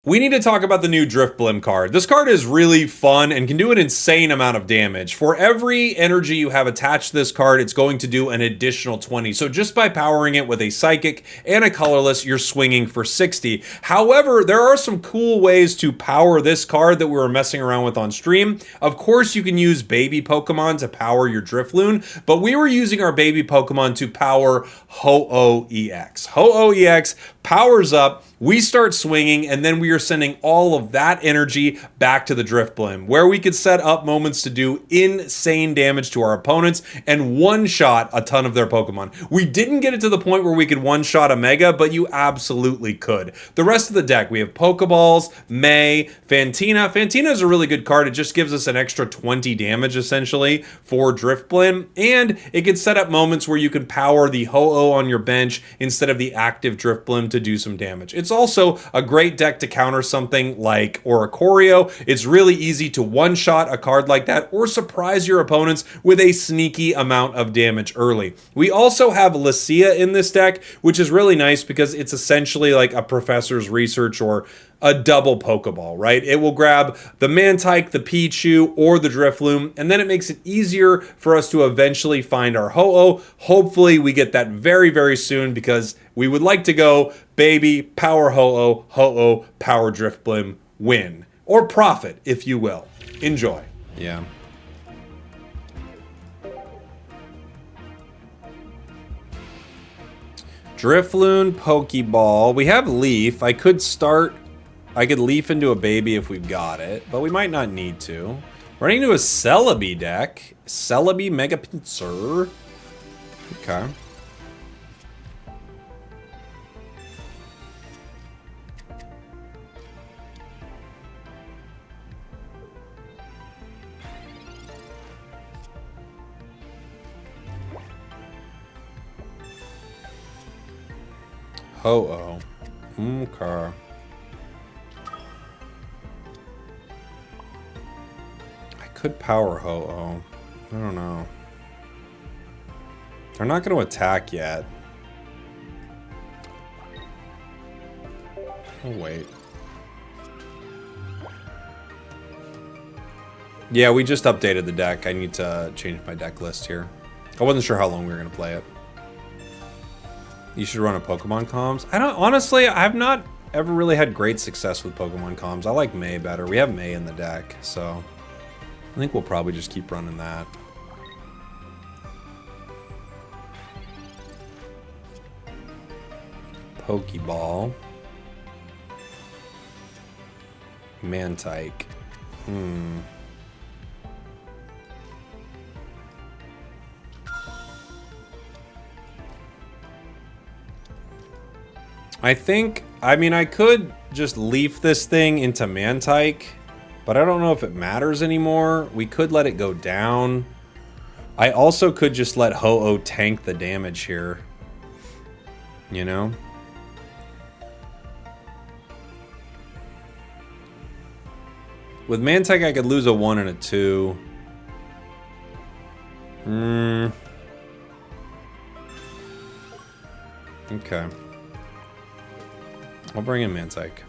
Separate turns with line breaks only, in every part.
We need to talk about the new Drifblim card. This card is really fun and can do an insane amount of damage. For every energy you have attached to this card, it's going to do an additional 20. So just by powering it with a Psychic and a Colorless, you're swinging for 60. However, there are some cool ways to power this card that we were messing around with on stream. Of course, you can use baby Pokemon to power your Drifloon, but we were using our baby Pokemon to power Ho-Oh EX. Ho-Oh EX powers up, we start swinging, and then we are sending all of that energy back to the Drifblim, where we could set up moments to do insane damage to our opponents and one-shot a ton of their Pokemon. We didn't get it to the point where we could one-shot a Mega, but you absolutely could. The rest of the deck, we have Pokeballs, May, Fantina. Fantina is a really good card. It just gives us an extra 20 damage, essentially, for Drifblim, and it can set up moments where you can power the Ho-Oh on your bench instead of the active Drifblim to do some damage. It's also a great deck to counter something like Oricorio. It's really easy to one-shot a card like that or surprise your opponents with a sneaky amount of damage early. We also have Lucia in this deck, which is really nice because it's essentially like a Professor's Research or a double Pokeball, right? It will grab the Mantike, the Pichu, or the Drifloon, and then it makes it easier for us to eventually find our Ho-Oh. Hopefully we get that very, very soon because we would like to go baby, power Ho-Oh, Ho-Oh, power Drifblim, win. Or profit, if you will. Enjoy. Yeah. Drifloon, Pokeball. We have Leaf. I could Leaf into a baby if we've got it, but we might not need to. Running into a Celebi deck. Celebi Mega Pinsir. Okay. Ho-Oh. Okay. I could power Ho-Oh. I don't know. They're not going to attack yet. Oh, wait. Yeah, we just updated the deck. I need to change my deck list here. I wasn't sure how long we were going to play it. You should run a Pokemon comms. Honestly, I've not ever really had great success with Pokemon comms. I like May better. We have May in the deck, so I think we'll probably just keep running that. Pokeball. Mantike. I could just leaf this thing into Mantike, but I don't know if it matters anymore. We could let it go down. I also could just let Ho-Oh tank the damage here. You know? With Mantike, I could lose a 1 and a 2. Okay. I'll bring in Mantike.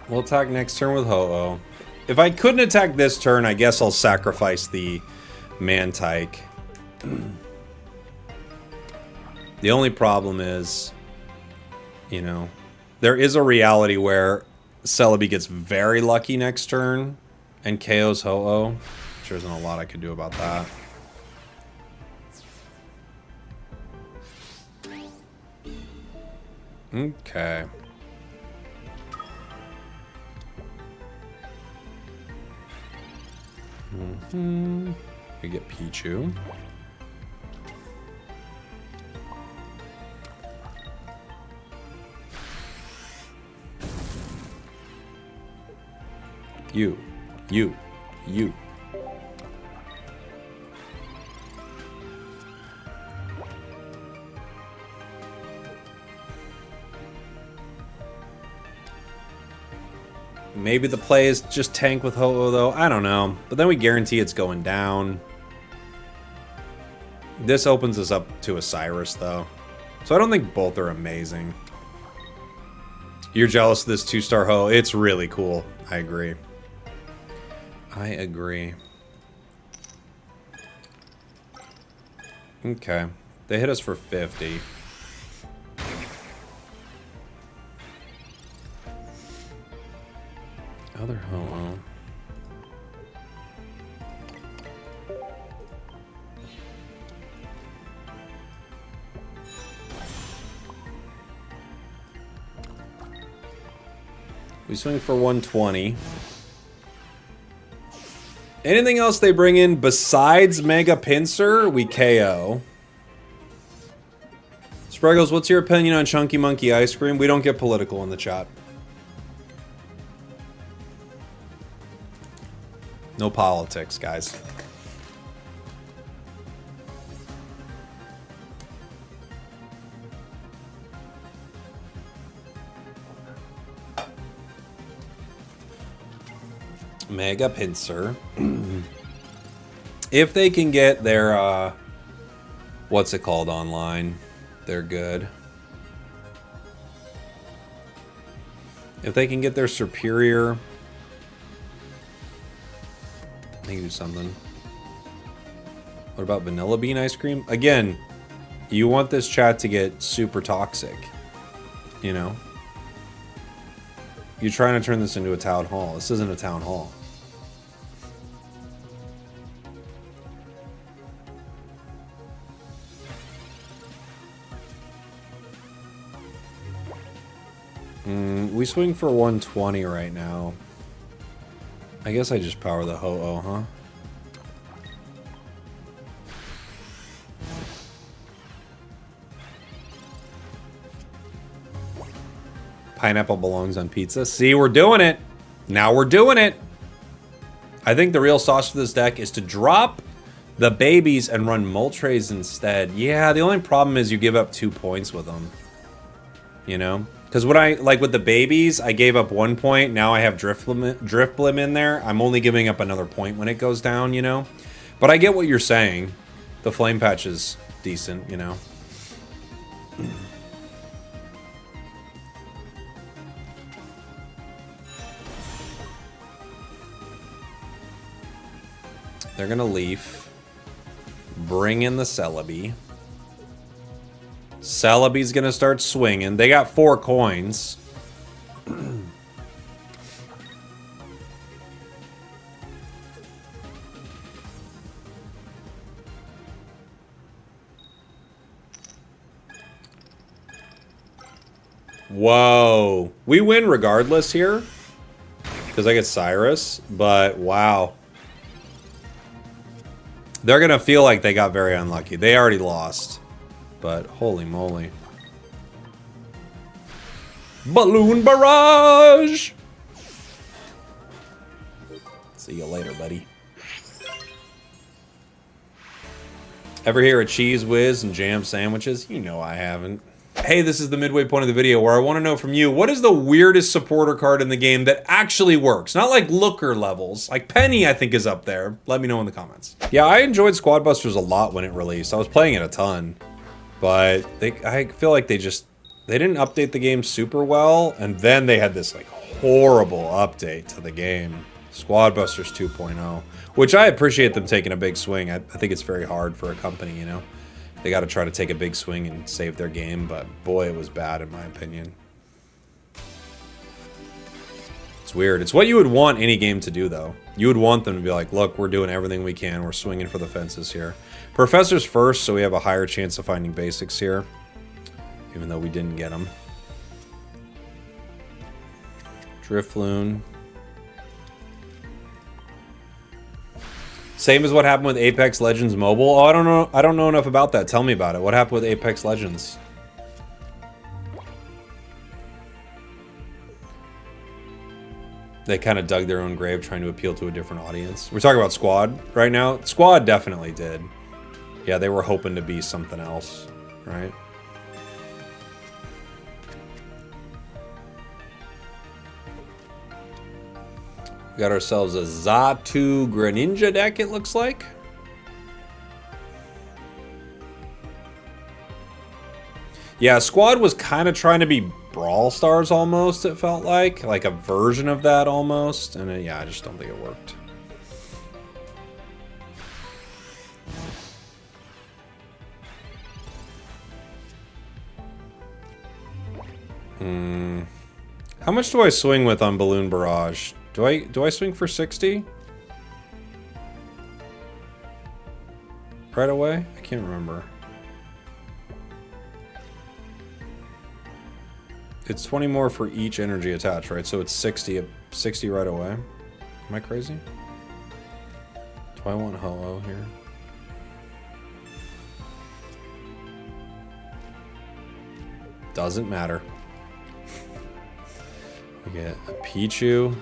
We'll attack next turn with Ho-Oh. If I couldn't attack this turn, I guess I'll sacrifice the Mantike. The only problem is, you know, there is a reality where Celebi gets very lucky next turn and KOs Ho-Oh. There isn't a lot I could do about that. Okay. We get Pichu. You. Maybe the play is just tank with Ho-Oh, though. I don't know. But then we guarantee it's going down. This opens us up to a Cyrus, though. So I don't think both are amazing. You're jealous of this 2-star Ho. It's really cool. I agree. I agree. Okay. They hit us for 50. Other Ho-Oh. We swing for 120. Anything else they bring in besides Mega Pinsir, we KO. Spragels, what's your opinion on Chunky Monkey Ice Cream? We don't get political in the chat. No politics, guys. Mega Pinsir. If they can get their, what's it called online, they're good. If they can get their superior, they can do something. What about Vanilla Bean Ice Cream? Again, you want this chat to get super toxic, you know? You're trying to turn this into a town hall. This isn't a town hall. We swing for 120 right now. I guess I just power the Ho-Oh, huh? Pineapple belongs on pizza. See, we're doing it. Now we're doing it. I think the real sauce for this deck is to drop the babies and run Moltres instead. Yeah, the only problem is you give up 2 points with them. You know? Because when I, like with the babies, I gave up 1 point. Now I have Drifblim in there. I'm only giving up another point when it goes down, you know? But I get what you're saying. The Flame Patch is decent, you know? They're going to Leaf. Bring in the Celebi. Celebi's going to start swinging. They got 4 coins. Whoa. We win regardless here. Because I get Cyrus. But, wow. They're going to feel like they got very unlucky. They already lost. But holy moly. Balloon Barrage! See you later, buddy. Ever hear of Cheese Whiz and jam sandwiches? You know I haven't. Hey, this is the midway point of the video where I want to know from you, what is the weirdest supporter card in the game that actually works? Not like looker levels. Like Penny, I think, is up there. Let me know in the comments. Yeah, I enjoyed Squad Busters a lot when it released. I was playing it a ton. But I feel like they didn't update the game super well, and then they had this like horrible update to the game, Squad Busters 2.0, which I appreciate them taking a big swing. I think it's very hard for a company, you know, they got to try to take a big swing and save their game, but boy, it was bad in my opinion. It's weird. It's what you would want any game to do, though. You would want them to be like, look, we're doing everything we can. We're swinging for the fences here. Professor's first, so we have a higher chance of finding basics here. Even though we didn't get them. Drifloon. Same as what happened with Apex Legends Mobile. Oh, I don't know. I don't know enough about that. Tell me about it. What happened with Apex Legends? They kind of dug their own grave trying to appeal to a different audience. We're talking about Squad right now. Squad definitely did. Yeah, they were hoping to be something else, right? We got ourselves a Zatu Greninja deck, it looks like. Yeah, Squad was kind of trying to be Brawl Stars almost, it felt like a version of that almost. And yeah, I just don't think it worked. How much do I swing with on Balloon Barrage? Do I swing for 60? Right away? I can't remember. It's 20 more for each energy attached, right? So it's 60 right away. Am I crazy? Do I want Ho-Oh here? Doesn't matter. We get a Pichu,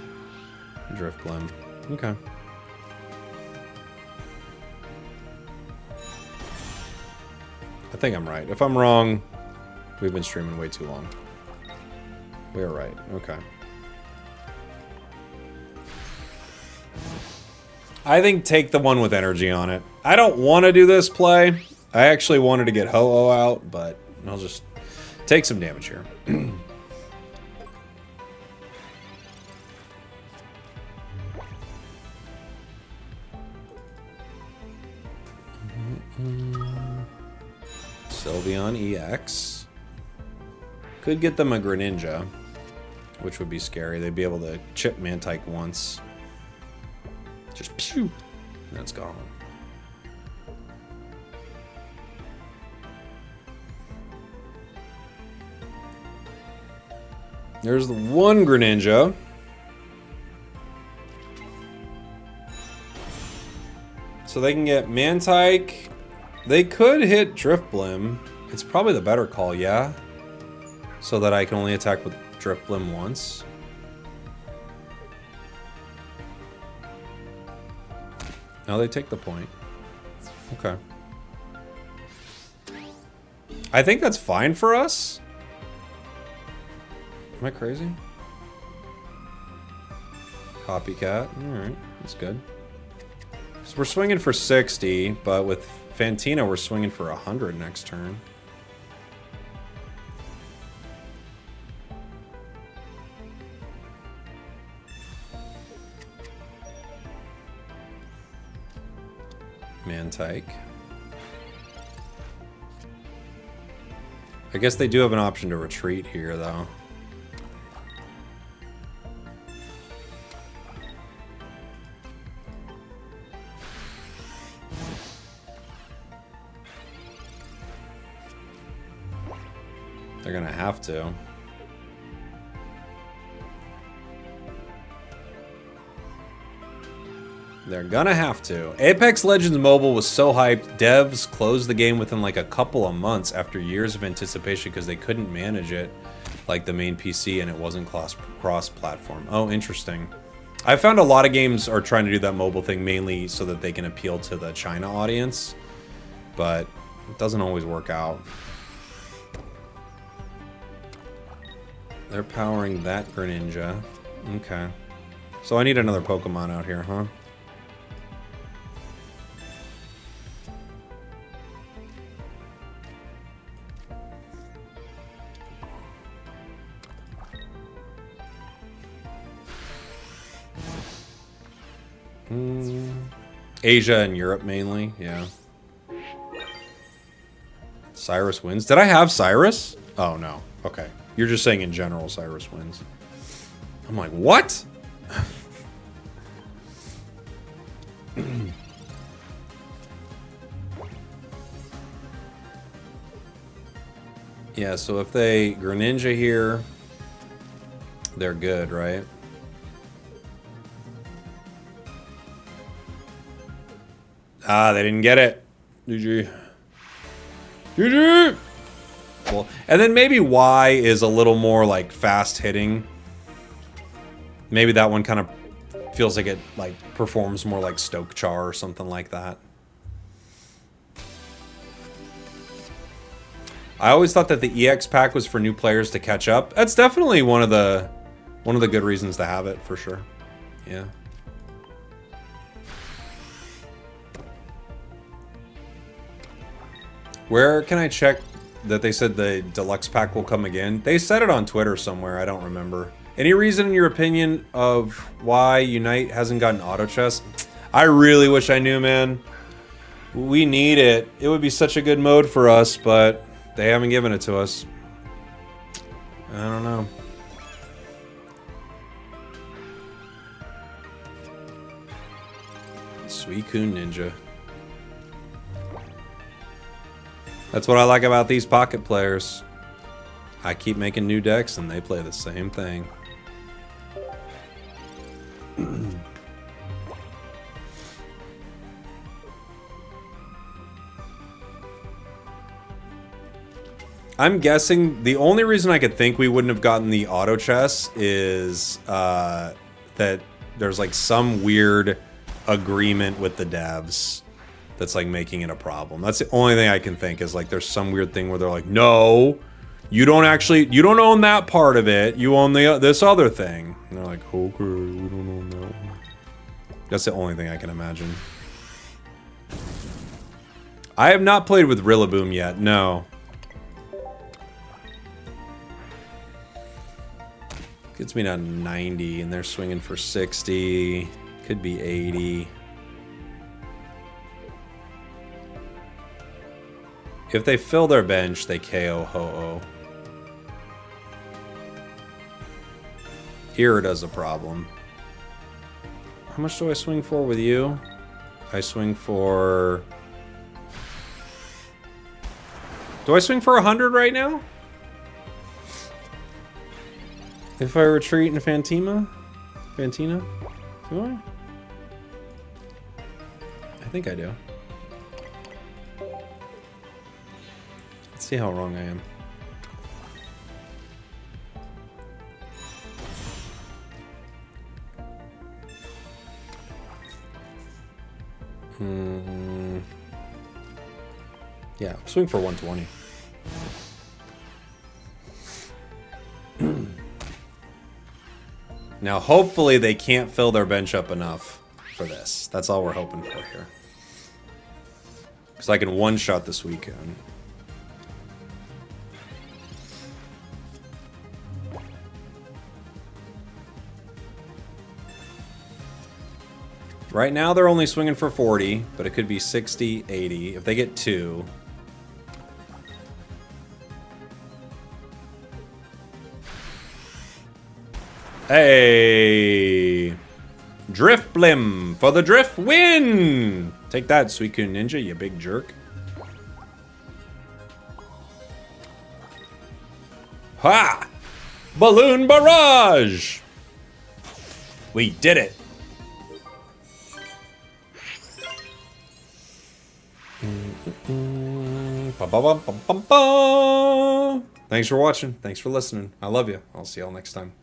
Drifblim. Okay. I think I'm right. If I'm wrong, we've been streaming way too long. We're right. Okay. I think take the one with energy on it. I don't want to do this play. I actually wanted to get Ho-Oh out, but I'll just take some damage here. Sylveon EX. Could get them a Greninja, which would be scary. They'd be able to chip Mantike once. Just pew! And it's gone. There's the one Greninja. So they can get Mantike. They could hit Drifblim. It's probably the better call, yeah? So that I can only attack with Drifblim once. Now they take the point. Okay. I think that's fine for us. Am I crazy? Copycat. Alright, that's good. So we're swinging for 60, but with Fantina we're swinging for 100 next turn. Mantike. I guess they do have an option to retreat here, though. They're gonna have to. They're gonna have to. Apex Legends Mobile was so hyped, devs closed the game within like a couple of months after years of anticipation because they couldn't manage it like the main PC and it wasn't cross-platform. Oh, interesting. I found a lot of games are trying to do that mobile thing mainly so that they can appeal to the China audience, but it doesn't always work out. They're powering that Greninja. Okay. So I need another Pokemon out here, huh? Asia and Europe mainly, yeah. Cyrus wins. Did I have Cyrus? Oh, no. Okay. You're just saying in general Cyrus wins. I'm like, what? Yeah, so if they Greninja here, they're good, right? Ah, they didn't get it. GG. GG! Well, and then maybe Y is a little more like fast hitting. Maybe that one kind of feels like it like performs more like Stoke Char or something like that. I always thought that the EX pack was for new players to catch up. That's definitely one of the good reasons to have it for sure. Yeah. Where can I check that they said the deluxe pack will come again? They said it on Twitter somewhere, I don't remember. Any reason in your opinion of why Unite hasn't gotten auto chess? I really wish I knew, man. We need it. It would be such a good mode for us, but they haven't given it to us. I don't know. Suicune Ninja. That's what I like about these pocket players. I keep making new decks and they play the same thing. I'm guessing the only reason I could think we wouldn't have gotten the auto chess is that there's like some weird agreement with the devs that's like making it a problem. That's the only thing I can think is like there's some weird thing where they're like, no, you don't own that part of it. You own this other thing. And they're like, okay, we don't own that one. That's the only thing I can imagine. I have not played with Rillaboom yet, no. Gets me down to 90, and they're swinging for 60. Could be 80. If they fill their bench, they KO Ho-Oh. Irida's a problem. How much do I swing for with you? I swing for... Do I swing for 100 right now? If I retreat in Fantina? Do I? I think I do. Let's see how wrong I am. Yeah, swing for 120. Now, hopefully they can't fill their bench up enough for this. That's all we're hoping for here. Because I can one-shot this weekend. Right now they're only swinging for 40, but it could be 60, 80. If they get 2... Hey! Drifblim for the drift win! Take that, Suicune Ninja, you big jerk. Ha! Balloon Barrage! We did it! Thanks for watching. Thanks for listening. I love you. I'll see y'all next time.